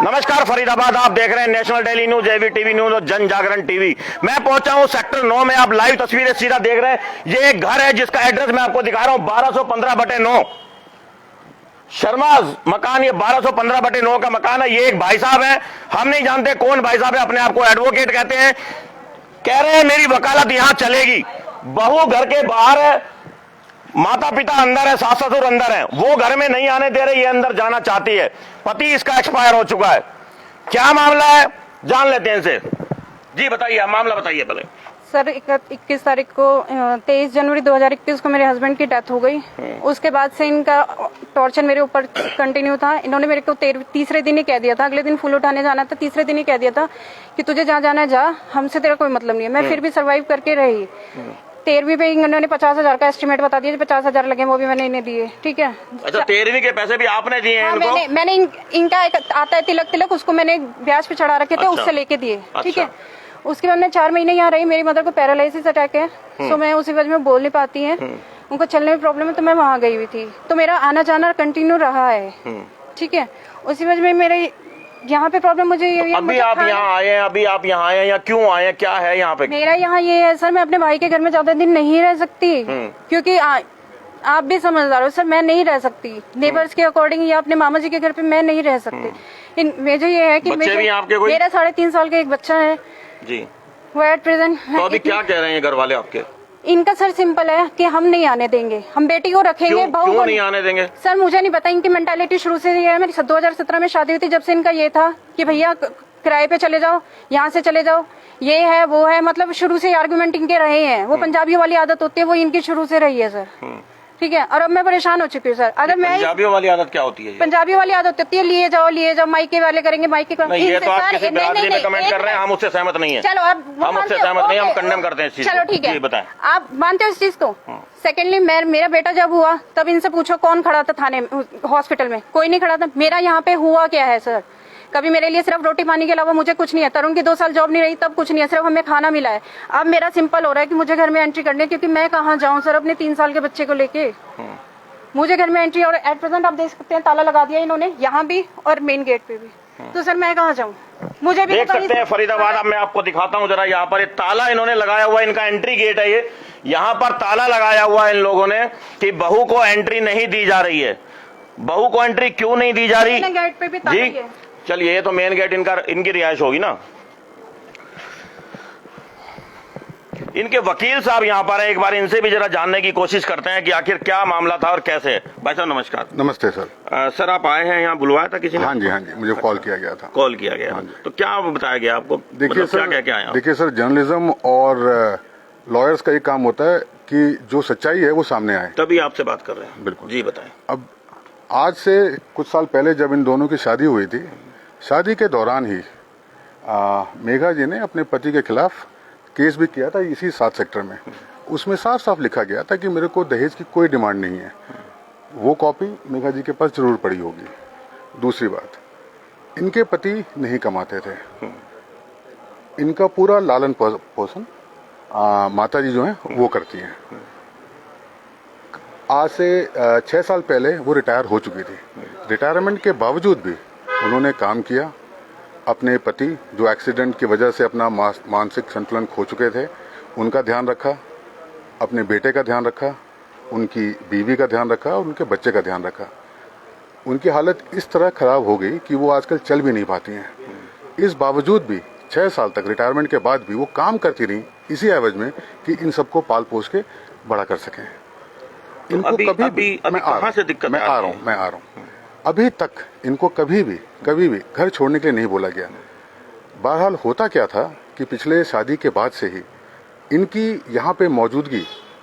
नमस्कार फरीदाबाद, आप देख रहे हैं नेशनल डेली न्यूज, एवी टीवी न्यूज और जन जागरण टीवी। मैं पहुंचा हूं सेक्टर 9 में। आप लाइव तस्वीरें सीधा देख रहे हैं। ये एक घर है जिसका एड्रेस मैं आपको दिखा रहा हूं, 1215/9 शर्मा मकान। ये 1215/9 का मकान है। ये एक भाई साहब है, हम नहीं जानते कौन भाई साहब है, अपने आप को एडवोकेट कहते हैं। कह रहे हैं मेरी वकालत यहां चलेगी। बहू घर के बाहर है, माता पिता अंदर है, सास ससुर अंदर है, वो घर में नहीं आने दे रहे, ये अंदर जाना चाहती है। पति इसका एक्सपायर हो चुका है। क्या मामला है जान लेते हैं इनसे। जी बताइए, मामला बताइए पहले। सर 21 तारीख को 23 जनवरी 2021 को मेरे हस्बैंड की डेथ हो गई। उसके बाद से इनका टॉर्चर मेरे ऊपर कंटिन्यू था। इन्होंने मेरे को तीसरे दिन ही कह दिया था, अगले दिन फूल उठाने जाना था, तीसरे दिन ही कह दिया था कि तुझे जहाँ जाना है जा, हमसे तेरा कोई मतलब नहीं है। मैं फिर भी सर्वाइव करके रही। 13वीं पे इन्होंने 50,000 का एस्टिमेट बता दिया, 50,000 लगे, वो भी मैंने इन्हें दिए। ठीक है। अच्छा, 13वीं के पैसे भी आपने दिए हैं इनको? मैंने इनका एक आता है तिलक, उसको मैंने ब्याज पे चढ़ा रखे थे। अच्छा। उससे लेके दिए। ठीक अच्छा। है। उसके बाद मैं 4 महीने यहाँ रही। मेरी मदर को पैरालिसिस अटैक है, तो मैं उसी वजह में बोल नहीं पाती है, उनको चलने में प्रॉब्लम है, तो मैं वहाँ गई हुई थी। तो मेरा आना जाना कंटिन्यू रहा है। ठीक है। उसी वजह में मेरे यहाँ पे प्रॉब्लम मुझे ये अभी आप यहाँ आए हैं, अभी आप यहाँ आए हैं या क्यों आए हैं, क्या है यहाँ पे? मेरा यहाँ ये है सर, मैं अपने भाई के घर में ज्यादा दिन नहीं रह सकती, क्योंकि आप भी समझदार हो सर, मैं नहीं रह सकती। नेबर्स के अकॉर्डिंग या अपने मामा जी के घर पे मैं नहीं रह सकती। मुझे ये है कि मेरा 3.5 साल का एक बच्चा है जी, वो एट प्रेजेंट। तो अभी क्या कह रहे हैं घर वाले आपके? इनका सर सिंपल है कि हम नहीं आने देंगे, हम बेटी को रखेंगे, बहू को नहीं आने देंगे। सर मुझे नहीं पता, इनकी मेंटालिटी शुरू से ये है। मेरी 2017 में शादी हुई थी, जब से इनका ये था कि भैया किराए पे चले जाओ, यहाँ से चले जाओ, ये है वो है, मतलब शुरू से आर्गुमेंट इनके रहे हैं। वो पंजाबियों वाली आदत होती है, वो इनकी शुरू से रही है सर। ठीक है। और अब मैं परेशान हो चुकी हूँ सर। अगर मैं पंजाबियों वाली आदत क्या होती है? पंजाबियों वाली आदत होती है लिए जाओ, माइके वाले करेंगे, माइके नहीं, ये तो आप किसी बिरादरी में कमेंट कर रहे हैं, हम उससे सहमत नहीं है। चलो अब हम उससे सहमत नहीं, हम कंडेम करते हैं इस चीज को। चलो ठीक है, बताएं, आप मानते हो इस चीज को? सेकेंडली, मेरा बेटा जब हुआ तब इनसे पूछो कौन खड़ा था थाने में, हॉस्पिटल में? कोई नहीं खड़ा था। मेरा यहाँ पे हुआ क्या है सर? कभी मेरे लिए सिर्फ रोटी पानी के अलावा मुझे कुछ नहीं है। तरुण की 2 साल जॉब नहीं रही, तब कुछ नहीं है, सिर्फ हमें खाना मिला है। अब मेरा सिंपल हो रहा है कि मुझे घर में एंट्री करनी है, क्योंकि मैं कहाँ जाऊँ सर अपने 3 साल के बच्चे को लेके। मुझे घर में एंट्री, और एट प्रेजेंट आप देख सकते हैं ताला लगा दिया इन्होंने, यहाँ भी और मेन गेट पे भी। तो सर मैं कहाँ जाऊँ? मुझे भी देख सकते हैं फरीदाबाद। अब मैं आपको दिखाता हूँ जरा, यहाँ पर ताला इन्होंने लगाया हुआ है, इनका एंट्री गेट है ये। यहाँ पर ताला लगाया हुआ है इन लोगों ने कि बहू को एंट्री नहीं दी जा रही है। बहू को एंट्री क्यों नहीं दी जा रही? गेट पे भी ताला जी चलिए, ये तो मेन गेट इनकी रिहाइश होगी ना। इनके वकील साहब यहाँ पर हैं, एक बार इनसे भी जरा जानने की कोशिश करते हैं कि आखिर क्या मामला था और कैसे है। भाई साहब नमस्कार। नमस्ते सर। सर आप आए हैं, यहाँ बुलवाया था किसी ने? हाँ जी, मुझे कॉल किया गया था। कॉल किया गया। तो क्या बताया गया आपको? देखिए सर, क्या आया? देखिए सर, जर्नलिज्म और लॉयर्स का एक काम होता है कि जो सच्चाई है वो सामने आए। तभी आपसे बात कर रहे हैं। बिल्कुल जी बताएं। अब आज से कुछ साल पहले जब इन दोनों की शादी हुई थी, शादी के दौरान ही मेघा जी ने अपने पति के खिलाफ केस भी किया था इसी 7 सेक्टर में। उसमें साफ साफ लिखा गया था कि मेरे को दहेज की कोई डिमांड नहीं है। वो कॉपी मेघा जी के पास जरूर पड़ी होगी। दूसरी बात, इनके पति नहीं कमाते थे, इनका पूरा लालन पोषण माता जी जो है वो करती हैं। आज से 6 साल पहले वो रिटायर हो चुकी थी। रिटायरमेंट के बावजूद भी उन्होंने काम किया। अपने पति जो एक्सीडेंट की वजह से अपना मानसिक संतुलन खो चुके थे, उनका ध्यान रखा, अपने बेटे का ध्यान रखा, उनकी बीवी का ध्यान रखा और उनके बच्चे का ध्यान रखा। उनकी हालत इस तरह खराब हो गई कि वो आजकल चल भी नहीं पाती हैं। इस बावजूद भी 6 साल तक रिटायरमेंट के बाद भी वो काम करती रही, इसी एवज में कि इन सबको पाल पोस के बड़ा कर सकें। इनको अभी कहां से दिक्कत? मैं आ रहा हूँ। अभी तक इनको कभी भी घर छोड़ने के लिए नहीं बोला गया। बहरहाल होता क्या था कि पिछले शादी के बाद से ही इनकी यहाँ पे मौजूदगी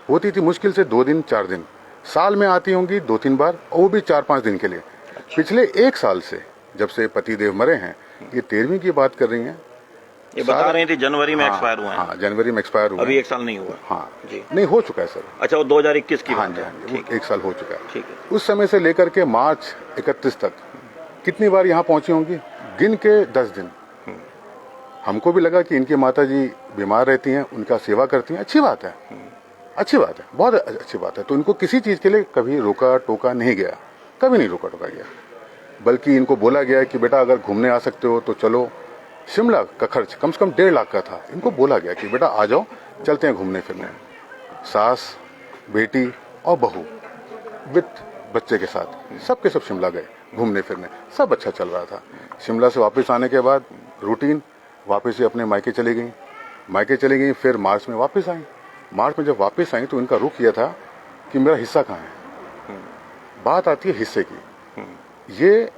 होती थी मुश्किल से 2 दिन 4 दिन, साल में आती होंगी 2-3 बार, और वो भी 4-5 दिन के लिए। पिछले 1 साल से जब से पतिदेव मरे हैं, ये 13वीं की बात कर रही हैं। ये बता रही थी जनवरी में एक्सपायर हुआ है। हाँ, जनवरी में एक्सपायर हुआ। अभी 1 साल नहीं हुआ। हाँ जी, नहीं हो चुका है सर। अच्छा, वो 2021 की हाँ बात जी, है। 1 साल हो चुका है। ठीक है। उस समय से लेकर के मार्च 31 तक कितनी बार यहाँ पहुंची होंगी? गिन के 10 दिन। हमको भी लगा कि इनकी माता जी बीमार रहती हैं, उनका सेवा करती हैं, अच्छी बात है, बहुत अच्छी बात है। तो इनको किसी चीज के लिए कभी रोका टोका नहीं गया, कभी नहीं रोका टोका गया। बल्कि इनको बोला गया कि बेटा अगर घूमने आ सकते हो तो चलो। शिमला का खर्च कम से कम 1.5 लाख का था। इनको बोला गया कि बेटा आ जाओ, चलते हैं घूमने फिरने। सास, बेटी और बहू विद बच्चे के साथ सबके सब शिमला गए घूमने फिरने, सब अच्छा चल रहा था। शिमला से वापस आने के बाद रूटीन, वापस से अपने मायके चली गई। मायके चली गई, फिर मार्च में वापस आई। मार्च में जब वापस आई तो इनका रुख यह था कि मेरा हिस्सा कहाँ है। बात आती है हिस्से की, ये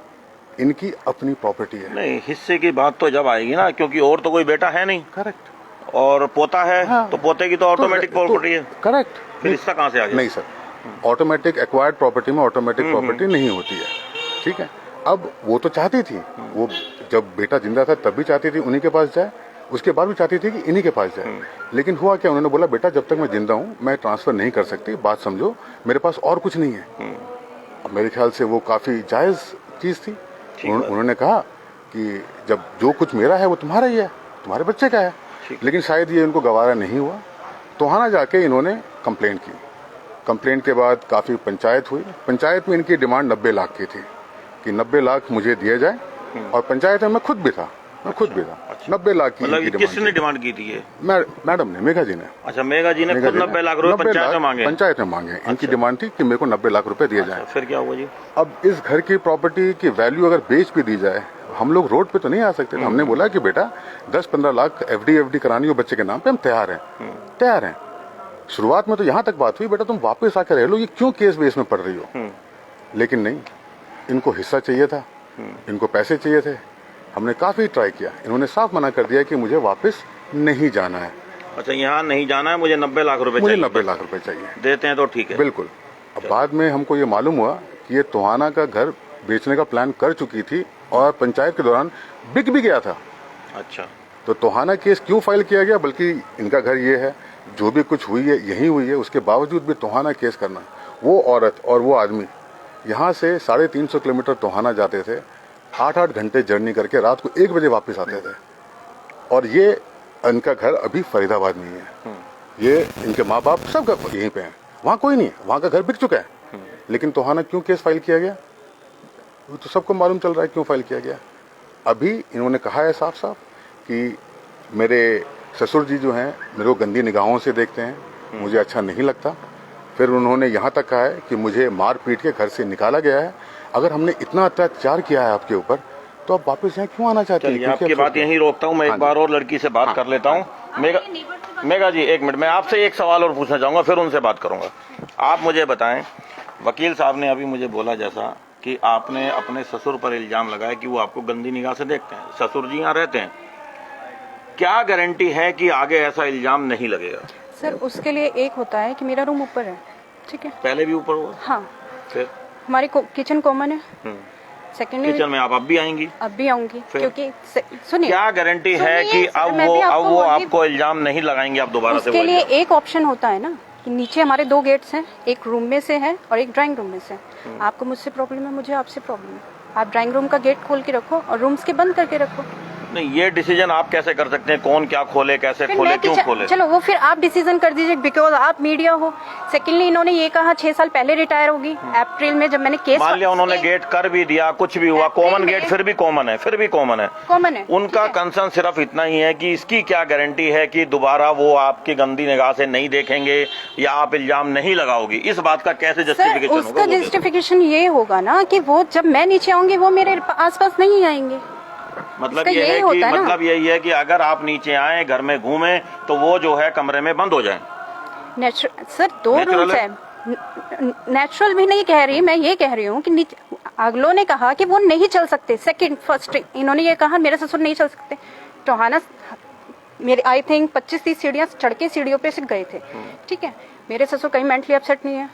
इनकी अपनी प्रॉपर्टी है। नहीं, हिस्से की बात तो जब आएगी ना, क्योंकि और तो कोई बेटा है नहीं। करेक्ट। और पोता है। हाँ। तो पोते की तो ऑटोमेटिक प्रॉपर्टी है। करेक्ट। फिर हिस्सा कहाँ से आ गया? नहीं सर, ऑटोमेटिक एक्वायर्ड प्रॉपर्टी में ऑटोमेटिक प्रॉपर्टी नहीं होती है। ठीक है, अब वो तो चाहती थी, वो जब बेटा जिंदा था तब भी चाहती थी उन्हीं के पास जाए, उसके बाद भी चाहती थी कि इन्हीं के पास जाए। लेकिन हुआ क्या, उन्होंने बोला बेटा जब तक मैं जिंदा हूँ मैं ट्रांसफर नहीं कर सकती, बात समझो, मेरे पास और कुछ नहीं है। अब मेरे ख्याल से वो काफी जायज चीज थी। उन्होंने कहा कि जब जो कुछ मेरा है वो तुम्हारा ही है, तुम्हारे बच्चे का है। लेकिन शायद ये उनको गवारा नहीं हुआ, तोहाना जाके इन्होंने कंप्लेंट की। कंप्लेंट के बाद काफी पंचायत हुई। पंचायत में इनकी डिमांड 90 लाख की थी कि 90 लाख मुझे दिए जाए। और पंचायत में मैं खुद भी था। 90 लाख की मतलब किसने डिमांड की थी ये? मैडम ने, मेघा जी ने। अच्छा, मेघा जी ने खुद 90 लाख रुपए पंचायत में मांगे? पंचायत में मांगे। इनकी डिमांड थी कि मेरे को 90 लाख रुपए दिए जाए। फिर क्या हुआ जी? अब इस घर की प्रॉपर्टी की वैल्यू अगर बेच भी दी जाए, हम लोग रोड पे तो नहीं आ सकते। हमने बोला कि बेटा 10-15 लाख एफडी करानी हो बच्चे के नाम पे, हम तैयार हैं। शुरुआत में तो यहाँ तक बात हुई, बेटा तुम वापस आकर रह लो, ये क्यों केस बेस में पड़ रही हो। लेकिन नहीं, इनको हिस्सा चाहिए था, इनको पैसे चाहिए थे। हमने काफी ट्राई किया, इन्होंने साफ मना कर दिया कि मुझे वापस नहीं जाना है। अच्छा, यहाँ नहीं जाना है, मुझे 90 लाख रुपए मुझे चाहिए। 90 लाख रुपए चाहिए। देते हैं तो ठीक है। बिल्कुल। अब बाद में हमको ये मालूम हुआ कि ये तोहाना का घर बेचने का प्लान कर चुकी थी और पंचायत के दौरान बिक भी गया था। अच्छा, तो तोहाना केस क्यों फाइल किया गया, बल्कि इनका घर ये है, जो भी कुछ हुई है यही हुई है, उसके बावजूद भी तोहाना केस करना। वो औरत और वो आदमी यहाँ से 350 किलोमीटर तोहाना जाते थे, 8-8 घंटे जर्नी करके रात को 1 बजे वापस आते थे। और ये इनका घर अभी फरीदाबाद में ही है। ये इनके माँ बाप सब यहीं पे हैं, वहाँ कोई नहीं है, वहाँ का घर बिक चुका है। लेकिन तोहाना क्यों केस फाइल किया गया, वो तो सबको मालूम चल रहा है क्यों फाइल किया गया। अभी इन्होंने कहा है साफ साफ कि मेरे ससुर जी जो हैं मेरे को गंदी निगाहों से देखते हैं, मुझे अच्छा नहीं लगता। फिर उन्होंने यहाँ तक कहा है कि मुझे मार पीट के घर से निकाला गया है। अगर हमने इतना अत्याचार किया है आपके ऊपर, तो आप वापस यहाँ क्यों आना चाहते हैं? आपकी बात यहीं रोकता हूँ, मैं एक बार और लड़की से बात कर लेता हूँ। मेघा जी, एक मिनट, मैं आपसे एक सवाल और पूछना चाहूंगा, फिर उनसे बात करूंगा। आप मुझे बताएं, वकील साहब ने अभी मुझे बोला जैसा कि आपने अपने ससुर पर इल्जाम लगाया कि वो आपको गंदी निगाह से देखते हैं, ससुर जी यहाँ रहते हैं, क्या गारंटी है कि आगे ऐसा इल्जाम नहीं लगेगा? सर उसके लिए एक होता है कि मेरा रूम ऊपर है, ठीक है, पहले भी ऊपर हुआ? हाँ, फिर हमारी किचन कॉमन है। सेकेंडली किचन में आप अब भी आएंगी? अब भी आऊंगी, क्योंकि सुनिए, क्या गारंटी है कि अब वो आपको इल्जाम नहीं लगाएंगे आप दोबारा से? उसके लिए एक ऑप्शन होता है ना कि नीचे हमारे 2 गेट्स हैं, एक रूम में से है और एक ड्राइंग रूम में से। आपको मुझसे प्रॉब्लम है, मुझे आपसे प्रॉब्लम है, आप ड्राइंग रूम का गेट खोल के रखो और रूम्स के बंद करके रखो। नहीं, ये डिसीजन आप कैसे कर सकते हैं, कौन क्या खोले, कैसे खोले, क्यों खोले? चलो वो फिर आप डिसीजन कर दीजिए, बिकॉज आप मीडिया हो। सेकेंडली इन्होंने ये कहा 6 साल पहले रिटायर होगी। अप्रैल में जब मैंने केस, मान लिया उन्होंने गेट कर भी दिया, कुछ भी हुआ, कॉमन गेट फिर भी कॉमन है, उनका कंसर्न सिर्फ इतना ही है कि इसकी क्या गारंटी है कि दोबारा वो आपकी गंदी निगाह से नहीं देखेंगे या आप इल्जाम नहीं लगाओगी। इस बात का कैसे जस्टिफिकेशन होगा? उसका जस्टिफिकेशन ये होगा ना कि वो जब मैं नीचे आऊंगी वो मेरे आसपास नहीं आएंगे। मतलब ये है कि मतलब यही है कि अगर आप नीचे आए, घर में घूमें, तो वो जो है कमरे में बंद हो जाए। सर 2 रूल्स है, नेचुरल भी नहीं कह रही, मैं ये कह रही हूँ कि अगलों ने कहा कि वो नहीं चल सकते। फर्स्ट इन्होंने ये कहा मेरे ससुर नहीं चल सकते। टोहाना मेरे आई थिंक 25-30 सीढ़ियाँ चढ़ के सीढ़ियों पे से गए थे, ठीक है। मेरे ससुर कहीं मेंटली अपसेट नहीं है,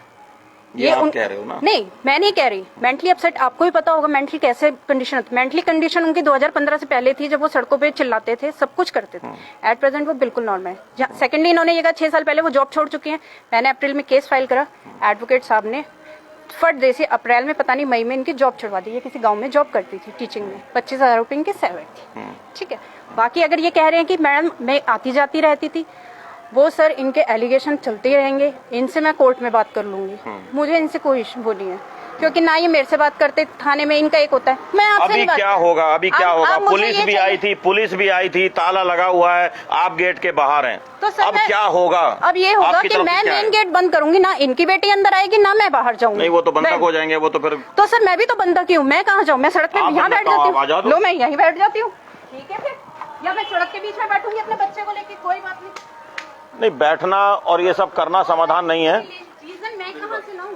ये आप कह रहे हो ना? नहीं, मैं नहीं कह रही मेंटली अपसेट। आपको भी पता होगा मेंटली कैसे कंडीशन होती है। मेंटली कंडीशन उनकी 2015 से पहले थी, जब वो सड़कों पे चिल्लाते थे, सब कुछ करते थे। एट प्रेजेंट वो बिल्कुल नॉर्मल है। सेकेंडली इन्होंने ये कहा 6 साल पहले वो जॉब छोड़ चुकी हैं। मैंने अप्रैल में केस फाइल करा, एडवोकेट साहब ने फट दे से अप्रैल में पता नहीं मई में इनकी जॉब छुड़वा दी। ये किसी गाँव में जॉब करती थी टीचिंग में, 25,000 रुपये इनकी सैलरी थी, ठीक है। बाकी अगर ये कह रहे हैं कि मैडम मैं आती जाती रहती थी, वो सर इनके एलिगेशन चलते ही रहेंगे, इनसे मैं कोर्ट में बात कर लूंगी, मुझे इनसे कोई वो नहीं है। क्योंकि ना ये मेरे से बात करते, थाने में इनका एक होता है। मैं आपसे अभी नहीं बात क्या कर- होगा, अभी क्या अब- होगा? अब मुझे पुलिस ये भी चाहिए- आई थी, पुलिस भी आई थी, ताला लगा हुआ है, आप गेट के बाहर हैं। तो सर अब मैं- क्या होगा? अब ये होगा आपकी कि तरफ से मैं क्या है? मेन गेट बंद करूंगी, ना इनकी बेटी अंदर आएगी ना मैं बाहर जाऊंगी। नहीं, वो तो बंधक मैं- हो जाएंगे, वो तो फिर तो सर मैं भी तो बंधक ही हूँ, मैं कहाँ जाऊँ? मैं सड़क पे आप यहाँ बंधक बैठ कहाँ? जाती आप आ जाओ हूँ। तो। लो मैं यहीं बैठ जाती हूँ, ठीक है फिर, या मैं सड़क के बीच में बैठूंगी अपने बच्चे को लेके, कोई बात नहीं। नहीं, बैठना और ये सब करना समाधान नहीं है। रीजन मैं कहाँ से लाऊं?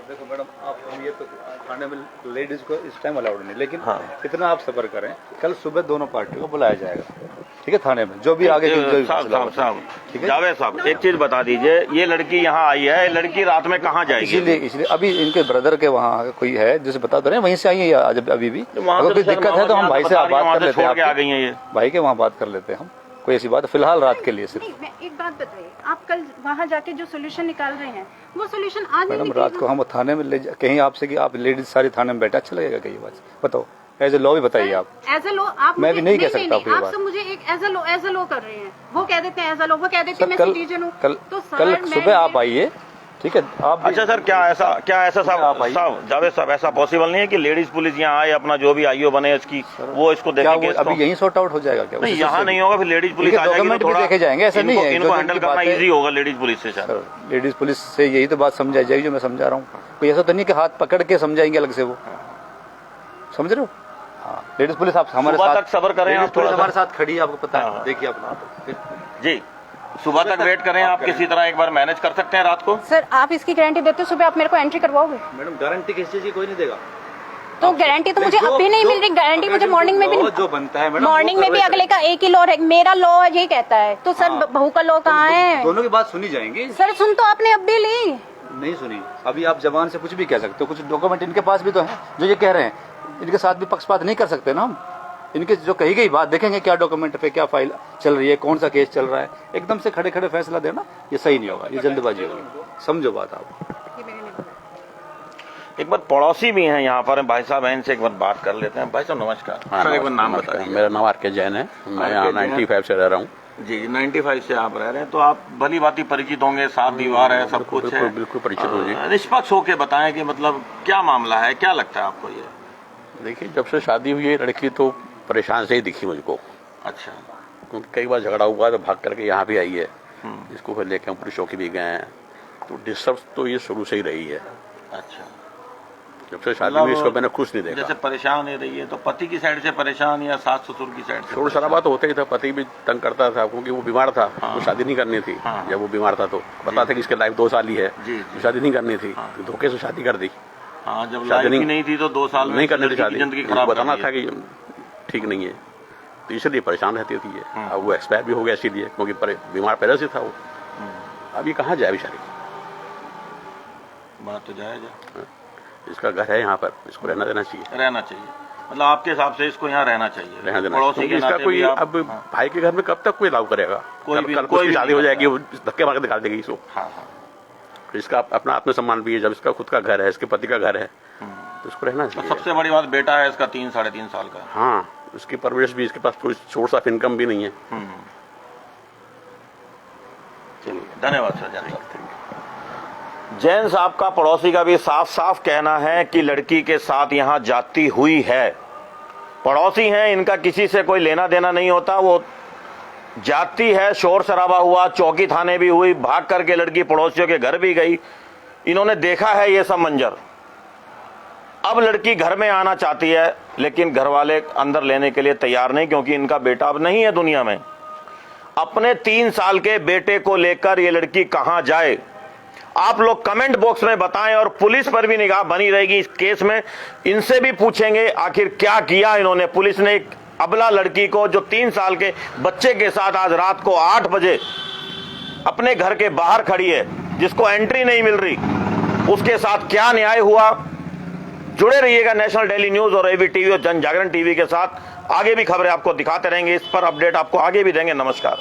देखो मैडम, आप हम ये तो थाने में लेडीज को इस टाइम अलाउड नहीं, लेकिन हाँ। इतना आप सब्र करें, कल सुबह दोनों पार्टियों को बुलाया जाएगा, ठीक है, थाने में जो भी आगे की जो भी साहब फैसला साहब होगा। साहब ठीक है? जावेद साहब, एक चीज बता दीजिए, ये लड़की यहाँ आई है, लड़की रात में कहाँ जाएगी? इसीलिए अभी इनके ब्रदर के वहाँ कोई है जिसे बता दो रहे हैं, वहीं से आई है आज अभी भी। वहाँ अगर से कोई सर दिक्कत है तो हम मोहम्मद भाई से यहाँ बात कर लेते छोड़ के आ हैं, गई हैं ये। भाई के वहाँ बात कर लेते हैं हम, कोई ऐसी बात फिलहाल रात के लिए सिर्फ। नहीं, मैं एक बात बताइए, आप कल वहाँ जाके जो सोल्यूशन निकाल रहे हैं वो सोल्यूशन आज नहीं मैडम रात को हम थाने में ले कहीं आपसे कि आप लेडीज सारी थाने में बैठा, अच्छा लगेगा कहीं बात बताओ, एज ए लॉ भी बताइए आप। एज ए लो आप मैं मुझे- भी नहीं कह सकता आपको ये आप बात। सब मुझे एक एज ए लो कर रहे हैं, वो कह देते हैं एज ए लो, वो कह देते हैं सर मैं कल सिटीजन हूँ। कल तो सर, कल मैं- सुबह आप आइए, ठीक है? आप भी- अच्छा सर, क्या ऐसा साहब आप आइए। साहब जावेद साहब, ऐसा पॉसिबल नहीं है कि लेडीज पुलिस यहाँ आए, अपना जो भी आईओ बने इसकी वो इसको क्या देखेंगे? वो अभी यहीं सॉर्ट आउट हो जाएगा क्या? नहीं, उसी यहाँ से- नहीं होगा, फिर लेडीज पुलिस ठीक आ है, जाएगी डॉक्यूमेंट तो भी थोड़ा देखे जाएंगे, ऐसा नहीं है इनको जो हैंडल जिनकी करना बात है- इजी होगा लेडीज पुलिस से। शायद सर लेडीज पुलिस से यही तो बात समझाई जाएगी जो मैं समझा रहा हूँ, कोई ऐसा तो नहीं कि हाथ पकड़ के समझाएंगे अलग से, वो समझ रहे हो? हाँ, लेडीज पुलिस आप हमारे सुबह साथ तक सब्र करें लेडीज आप पुलिस थोड़ा हमारे सा। साथ खड़ी है, आपको पता हाँ। है, देखिए अपना जी, सुबह तक वेट करें आप, किसी तरह एक बार मैनेज कर सकते हैं रात को? सर आप इसकी गारंटी देते हो सुबह आप मेरे को एंट्री करवाओगे? मैडम गारंटी किस चीज की कोई नहीं देगा, तो गारंटी तो मुझे जो- अभी नहीं जो- मिल रही, गारंटी मुझे जो मॉर्निंग में भी law नहीं, जो बनता है मैडम, वो मॉर्निंग में भी करवाए अगले का एक ही लॉ है, मेरा लॉ ये कहता है, तो सर हाँ। बहू का लॉ कहाँ है? दोनों की बात सुनी जाएंगी। सर सुन तो आपने अब भी ली। नहीं सुनी, अभी आप जबान से कुछ भी कह सकते हो, कुछ डॉक्यूमेंट इनके पास भी तो है जो ये कह रहे हैं, इनके साथ भी पक्षपात नहीं कर सकते ना हम, इनके जो कही गई बात देखेंगे क्या डॉक्यूमेंट पे क्या फाइल चल रही है, कौन सा केस चल रहा है, एकदम से खड़े खड़े फैसला देना ये सही नहीं होगा, ये जल्दबाजी होगी, समझो बात आप। एक बार पड़ोसी भी हैं यहाँ पर, भाई साहब इनसे एक बार बात कर लेते हैं। भाई साहब नमस्कार। हाँ, सर एक बार नाम नमस्कार। बताइए। मेरा नाम आर.के. जैन है, मैं यहाँ 95 से रह रहा हूँ। जी 95 से आप रह रहे हैं, तो आप भली भांति परिचित होंगे, सात दीवार है, सब कुछ है। बिल्कुल परिचित हूँ जी। निष्पक्ष होके बताएं कि मतलब क्या मामला है, क्या लगता है आपको ये? देखिए, जब से शादी हुई है लड़की तो परेशान से ही दिखी मुझको, अच्छा, क्योंकि कई बार झगड़ा हुआ तो भाग करके यहाँ भी आई है, इसको फिर लेके हम पुलिस चौकी भी गए हैं, तो डिस्टर्ब तो ये शुरू से ही रही है। अच्छा, जब से शादी हुई इसको मैंने खुश नहीं जैसे देखा। परेशान नहीं रही है, तो पति की साइड से परेशान या सास ससुर की साइड से? शोर शराबा तो होता ही था, पति भी तंग करता था क्योंकि वो बीमार था, तो शादी नहीं करनी थी। हाँ। जब वो बीमार था तो पता था कि इसके लाइफ 2 साल ही है, जी, जी। तो शादी नहीं करनी थी, तो धोखे से शादी कर दी। हाँ, जब शादी लाइफ ही नहीं- नहीं थी तो 2 साल में नहीं करनी थी लड़की की शादी, जिंदगी उनको खराब बताना कर था दी। कि ठीक नहीं है, तो इसलिए परेशान रहती थी ये। अब वो एक्सपायर भी हो गया इसीलिए, क्योंकि बीमार पहले से था वो। अभी कहाँ जाए बेचारी, बात तो जायज है, इसका घर है यहाँ पर, इसको रहना देना चाहिए, रहना चाहिए। मतलब आपके हिसाब से इसको यहाँ रहना चाहिए, रहना देना पड़ोसी चाहिए। के इसका नाते कोई भी आप- अब हाँ, भाई के घर में कब तक कोई अलाउ करेगा? कोई कल भी- कल कोई उसकी भी शादी नहीं हो जाएगी, करता। वो धक्के मार के निकाल देगी इसको। हाँ, हाँ। तो इसका अपना आत्मसम्मान भी है, जब इसका खुद का घर है, इसके पति का घर है, तो इसको रहना तो चाहिए। सबसे बड़ी बात बेटा है इसका 3 साढ़े 3 साल का। हाँ, उसकी परवरिश भी, इसके पास कोई सोर्स ऑफ इनकम भी नहीं है। चलिए, धन्यवाद सर, जैन साहब। जैन साहब का पड़ोसी का भी साफ साफ कहना है कि लड़की के साथ यहाँ जाती हुई है। पड़ोसी हैं, इनका किसी से कोई लेना देना नहीं होता, वो जाती है, शोर शराबा हुआ, चौकी थाने भी हुई, भाग करके लड़की पड़ोसियों के घर भी गई, इन्होंने देखा है ये सब मंजर। अब लड़की घर में आना चाहती है, लेकिन घर वाले अंदर लेने के लिए तैयार नहीं, क्योंकि इनका बेटा अब नहीं है दुनिया में। अपने 3 साल के बेटे को लेकर ये लड़की कहां जाए? आप लोग कमेंट बॉक्स में बताएं, और पुलिस पर भी निगाह बनी रहेगी इस केस में। इनसे भी पूछेंगे आखिर क्या किया इन्होंने। पुलिस ने एक अबला लड़की को, जो 3 साल के बच्चे के साथ आज रात को 8 बजे अपने घर के बाहर खड़ी है, जिसको एंट्री नहीं मिल रही, उसके साथ क्या न्याय हुआ? जुड़े रहिएगा नेशनल डेली न्यूज और एबी टीवी और जन जागरण टीवी के साथ। आगे भी खबरें आपको दिखाते रहेंगे, इस पर अपडेट आपको आगे भी देंगे। नमस्कार।